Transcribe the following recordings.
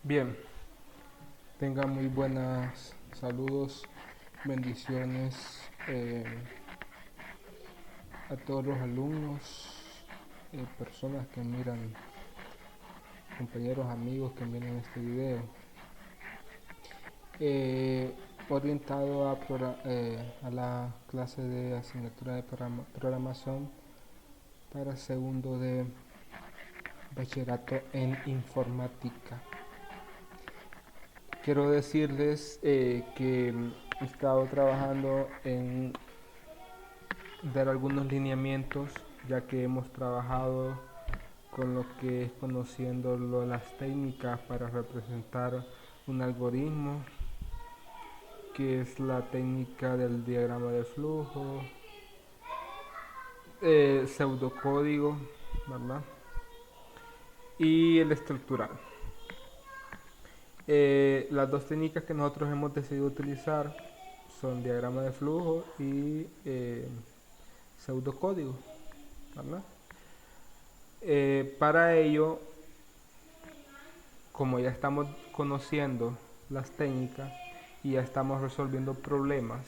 Bien, tenga muy buenas saludos, bendiciones a todos los alumnos, personas que miran, compañeros, amigos que miran este video. Eh, Orientado a la clase de asignatura de programación para segundo de bachillerato en informática. Quiero decirles que he estado trabajando en dar algunos lineamientos, ya que hemos trabajado con lo que es conociendo las técnicas para representar un algoritmo, que es la técnica del diagrama de flujo, pseudocódigo, ¿verdad? Y el estructural. Las dos técnicas que nosotros hemos decidido utilizar son diagrama de flujo y pseudocódigo, ¿verdad? Para ello, como ya estamos conociendo las técnicas y ya estamos resolviendo problemas,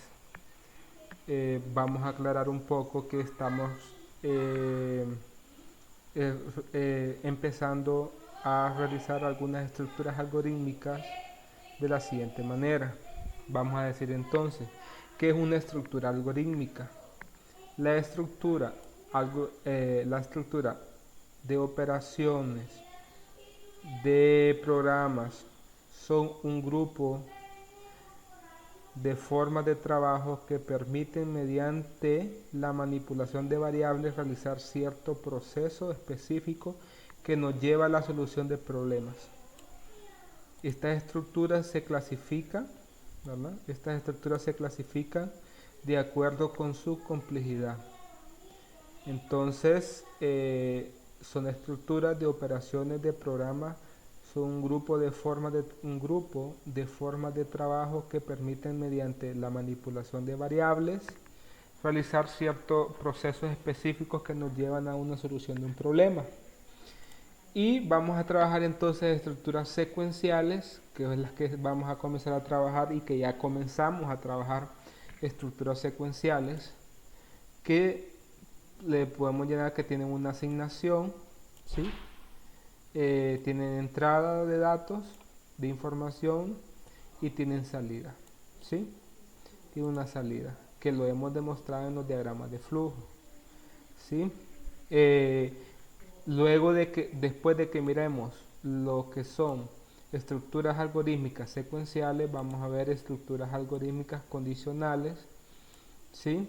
vamos a aclarar un poco que estamos eh, empezando a realizar algunas estructuras algorítmicas de la siguiente manera. Vamos a decir entonces, ¿qué es una estructura algorítmica? La estructura, la estructura de operaciones de programas son un grupo de formas de trabajo que permiten mediante la manipulación de variables realizar cierto proceso específico que nos lleva a la solución de problemas. Estas estructuras se clasifican, ¿verdad? Estas estructuras se clasifican de acuerdo con su complejidad. Entonces, son estructuras de operaciones de programa, son un grupo de formas de trabajo que permiten mediante la manipulación de variables realizar ciertos procesos específicos que nos llevan a una solución de un problema. Y vamos a trabajar entonces estructuras secuenciales, que es las que vamos a comenzar a trabajar y que ya comenzamos a trabajar estructuras secuenciales que le podemos llenar, que tienen una asignación, ¿sí? Tienen entrada de datos, de información y tienen salida, ¿sí? Tiene una salida, que lo hemos demostrado en los diagramas de flujo, ¿sí? Después de que miremos lo que son estructuras algorítmicas secuenciales, vamos a ver estructuras algorítmicas condicionales, ¿sí?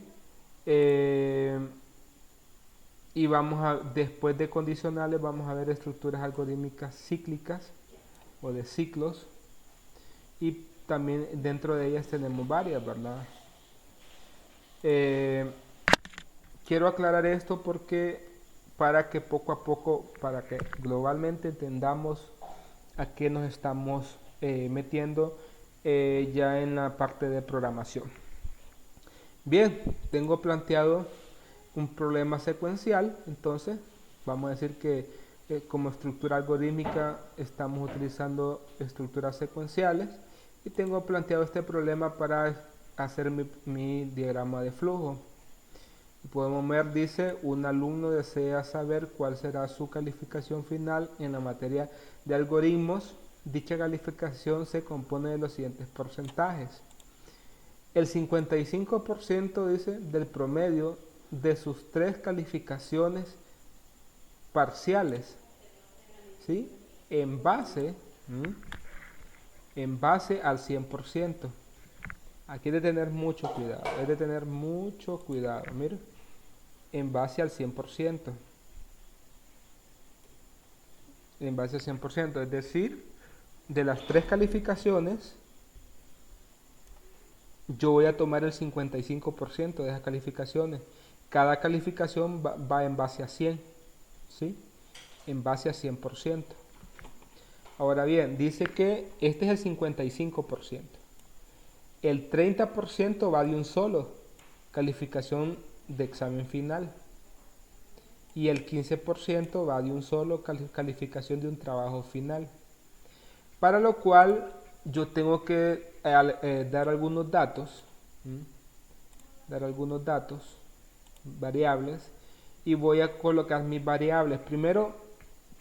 Y después de condicionales, vamos a ver estructuras algorítmicas cíclicas o de ciclos, y también dentro de ellas tenemos varias, ¿verdad? Quiero aclarar esto porque para que poco a poco, para que globalmente entendamos a qué nos estamos metiendo ya en la parte de programación. Bien, tengo planteado un problema secuencial, entonces vamos a decir que como estructura algorítmica estamos utilizando estructuras secuenciales y tengo planteado este problema para hacer mi diagrama de flujo. Podemos ver, dice, un alumno desea saber cuál será su calificación final en la materia de algoritmos. Dicha calificación se compone de los siguientes porcentajes. El 55% dice del promedio de sus 3 calificaciones parciales, ¿sí? En base, en base al 100%. Aquí hay de tener mucho cuidado, hay de tener mucho cuidado, mire, en base al 100%, en base al 100%, es decir, de las 3 calificaciones, yo voy a tomar el 55% de esas calificaciones. Cada calificación va en base a 100, ¿sí? En base a 100%. Ahora bien, dice que este es el 55%. El 30% va de un solo, calificación de examen final. Y el 15% va de un solo, calificación de un trabajo final. para lo cual yo tengo que dar algunos datos, ¿m? Dar algunos datos, variables, y voy a colocar mis variables. Primero,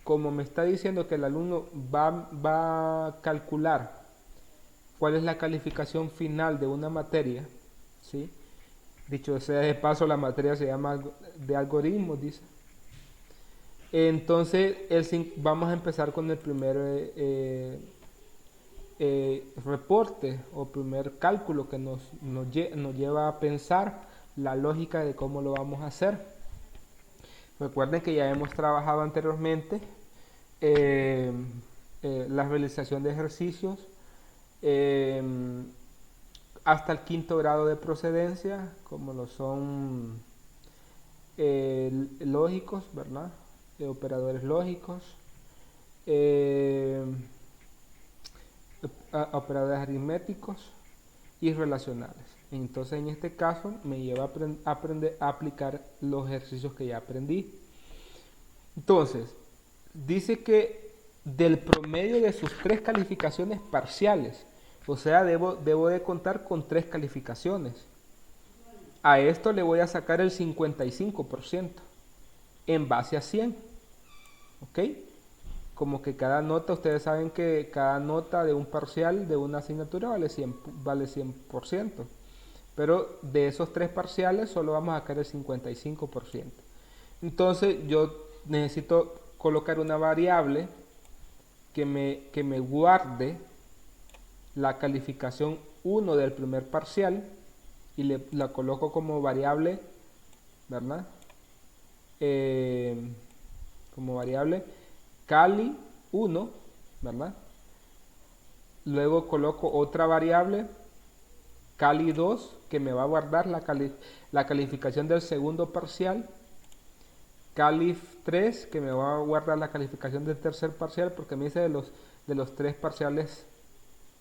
como me está diciendo que el alumno va a calcular cuál es la calificación final de una materia, ¿sí? Dicho sea de paso, la materia se llama de algoritmos, dice. Entonces, vamos a empezar con el primer reporte o primer cálculo que nos lleva a pensar la lógica de cómo lo vamos a hacer. Recuerden que ya hemos trabajado anteriormente la realización de ejercicios hasta el quinto grado de procedencia, como lo son lógicos, ¿verdad? Operadores lógicos, operadores aritméticos y relacionales. Entonces, en este caso me lleva a aplicar los ejercicios que ya aprendí. Entonces, dice que del promedio de sus 3 calificaciones parciales, o sea, debo de contar con 3 calificaciones. A esto le voy a sacar el 55% en base a 100. ¿Ok? Como que cada nota, ustedes saben que cada nota de un parcial de una asignatura vale 100%. Pero de esos 3 parciales solo vamos a sacar el 55%. Entonces yo necesito colocar una variable que me guarde la calificación 1 del primer parcial y la coloco como variable, ¿verdad? Como variable Cali 1, ¿verdad? Luego coloco otra variable Cali 2 que me va a guardar la calificación del segundo parcial. Cali 3 que me va a guardar la calificación del tercer parcial, porque me dice de los 3 parciales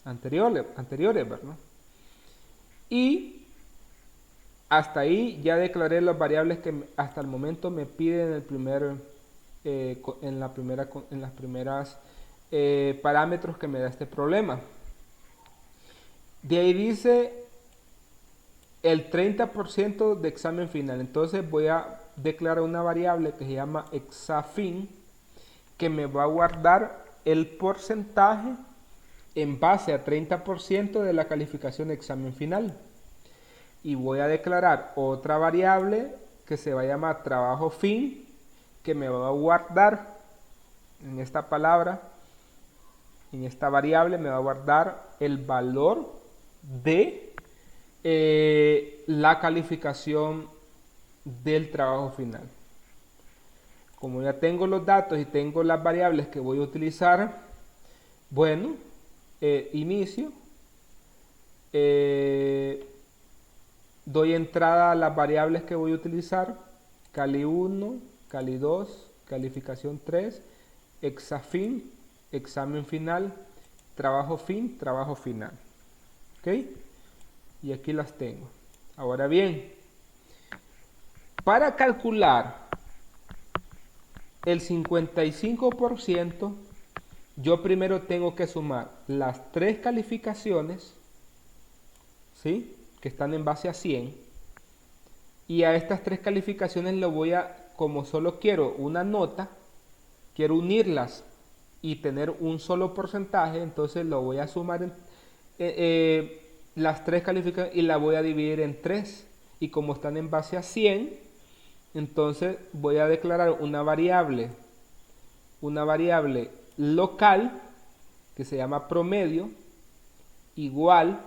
anteriores, ¿verdad? Y hasta ahí ya declaré las variables que hasta el momento me piden en las primeras parámetros que me da este problema. De ahí dice el 30% de examen final. Entonces voy a declarar una variable que se llama exafin, que me va a guardar el porcentaje en base a 30% de la calificación de examen final. Y voy a declarar otra variable que se va a llamar trabajo fin, que me va a guardar en esta palabra, en esta variable me va a guardar el valor de la calificación del trabajo final. Como ya tengo los datos y tengo las variables que voy a utilizar, bueno, inicio, doy entrada a las variables que voy a utilizar: Cali 1, Cali 2, calificación 3, exafin, examen final, trabajo fin, trabajo final. ¿Ok? Y aquí las tengo. Ahora bien, para calcular el 55%, yo primero tengo que sumar las 3 calificaciones, ¿sí?, que están en base a 100, y a estas 3 calificaciones lo voy a, como solo quiero una nota, quiero unirlas y tener un solo porcentaje, entonces lo voy a sumar las 3 calificaciones y la voy a dividir en 3, y como están en base a 100, entonces voy a declarar una variable local que se llama promedio igual,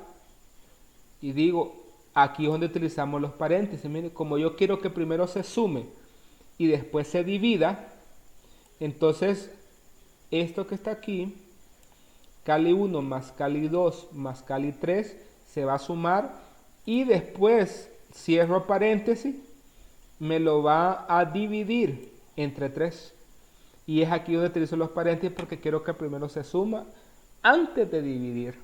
y digo, aquí es donde utilizamos los paréntesis. Miren, como yo quiero que primero se sume y después se divida, entonces esto que está aquí, Cali 1 más Cali 2 más Cali 3, se va a sumar y después cierro paréntesis, me lo va a dividir entre 3. Y es aquí donde utilizo los paréntesis porque quiero que primero se suma antes de dividir.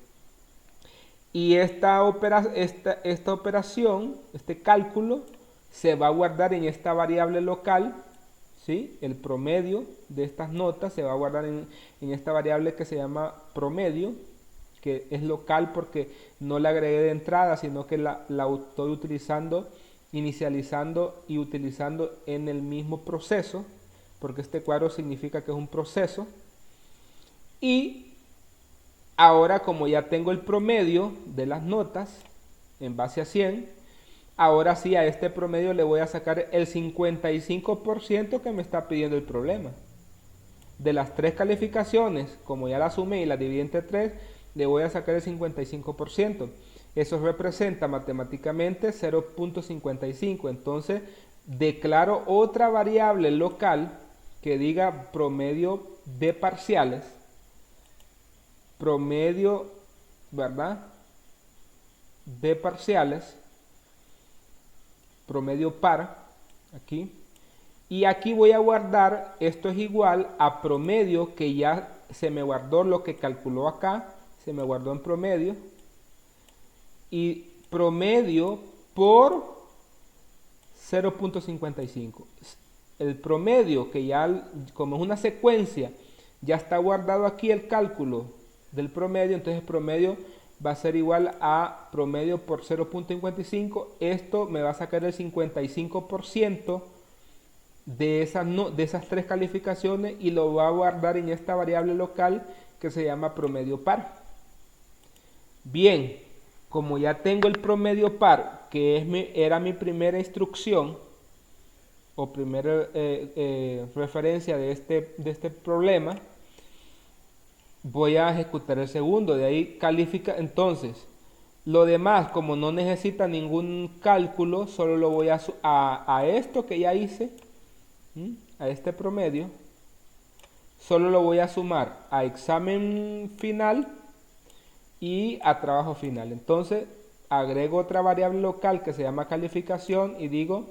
Y esta operación, este cálculo, se va a guardar en esta variable local ¿sí? El promedio de estas notas se va a guardar en esta variable que se llama promedio, que es local porque no la agregué de entrada, sino que la estoy utilizando, inicializando y utilizando en el mismo proceso, porque este cuadro significa que es un proceso. Y ahora, como ya tengo el promedio de las notas en base a 100, ahora sí a este promedio le voy a sacar el 55% que me está pidiendo el problema. De las tres calificaciones, como ya las sumé y las dividí entre 3, le voy a sacar el 55%. Eso representa matemáticamente 0.55. Entonces, declaro otra variable local que diga promedio de parciales. Promedio, ¿verdad? De parciales. Promedio par, aquí. Y aquí voy a guardar, esto es igual a promedio, que ya se me guardó lo que calculó acá, se me guardó en promedio. Y promedio por 0.55. El promedio, que ya como es una secuencia, ya está guardado aquí el cálculo del promedio, entonces el promedio va a ser igual a promedio por 0.55. Esto me va a sacar el 55% de esas tres calificaciones y lo va a guardar en esta variable local que se llama promedio par. Bien, como ya tengo el promedio par, que era mi primera instrucción o primera referencia de este problema, voy a ejecutar el segundo. De ahí califica. Entonces, lo demás, como no necesita ningún cálculo, solo lo voy a esto que ya hice, a este promedio, solo lo voy a sumar a examen final y a trabajo final. Entonces, agrego otra variable local que se llama calificación y digo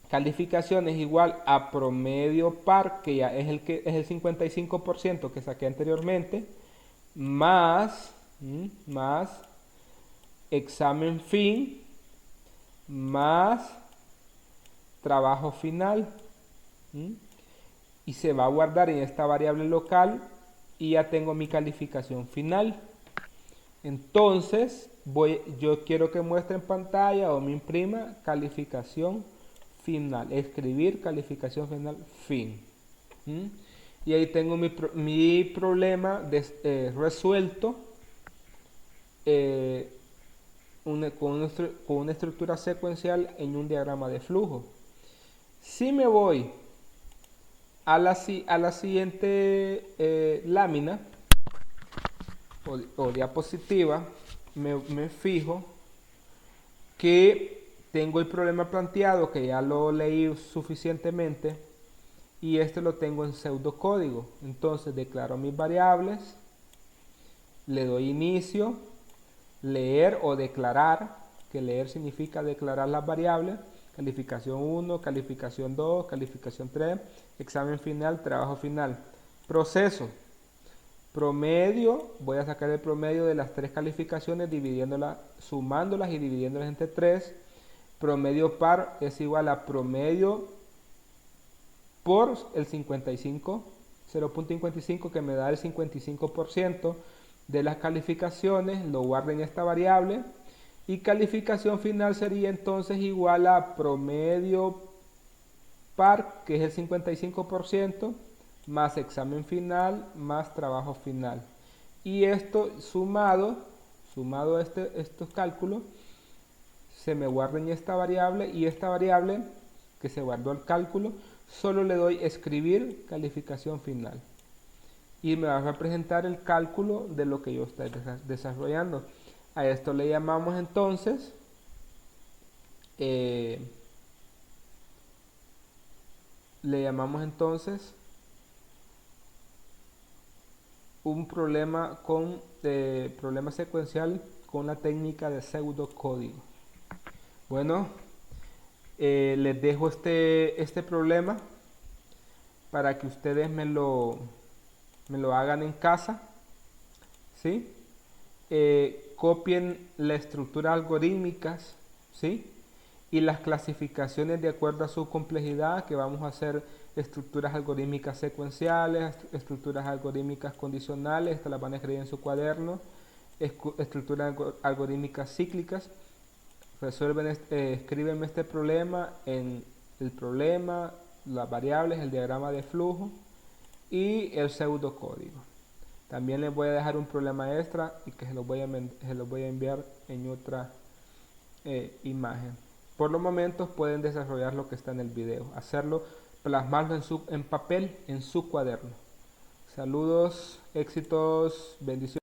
calificación es igual a promedio par, que ya es el 55% que saqué anteriormente, más examen fin más trabajo final. Y se va a guardar en esta variable local y ya tengo mi calificación final. Entonces yo quiero que muestre en pantalla o me imprima calificación final, escribir calificación final fin. Y ahí tengo mi problema resuelto con una estructura secuencial en un diagrama de flujo. Si me voy a la siguiente lámina o diapositiva, me fijo que tengo el problema planteado, que ya lo leí suficientemente, y este lo tengo en pseudocódigo. Entonces declaro mis variables, le doy inicio, leer o declarar, que leer significa declarar las variables, calificación 1, calificación 2, calificación 3, examen final, trabajo final. Proceso. Promedio, voy a sacar el promedio de las tres calificaciones, dividiéndolas, sumándolas y dividiéndolas entre 3. Promedio par es igual a promedio por el 55, 0.55, que me da el 55% de las calificaciones, lo guardo en esta variable. Y calificación final sería entonces igual a promedio par, que es el 55%, más examen final, más trabajo final. Y esto sumado a estos cálculos, se me guarda en esta variable, y esta variable que se guardó el cálculo, solo le doy escribir calificación final. Y me va a representar el cálculo de lo que yo estoy desarrollando. A esto le llamamos entonces un problema problema secuencial con la técnica de pseudocódigo. Bueno, les dejo este problema para que ustedes me lo hagan en casa, ¿sí? Copien la estructura algorítmicas, ¿sí? y las clasificaciones de acuerdo a su complejidad, que vamos a hacer estructuras algorítmicas secuenciales, estructuras algorítmicas condicionales, estas las van a escribir en su cuaderno, estructuras algorítmicas cíclicas. Escríbenme este problema en el problema, las variables, el diagrama de flujo y el pseudocódigo. También les voy a dejar un problema extra y que se los voy a enviar en otra imagen. Por los momentos pueden desarrollar lo que está en el video, hacerlo, plasmarlo en papel, en su cuaderno. Saludos, éxitos, bendiciones.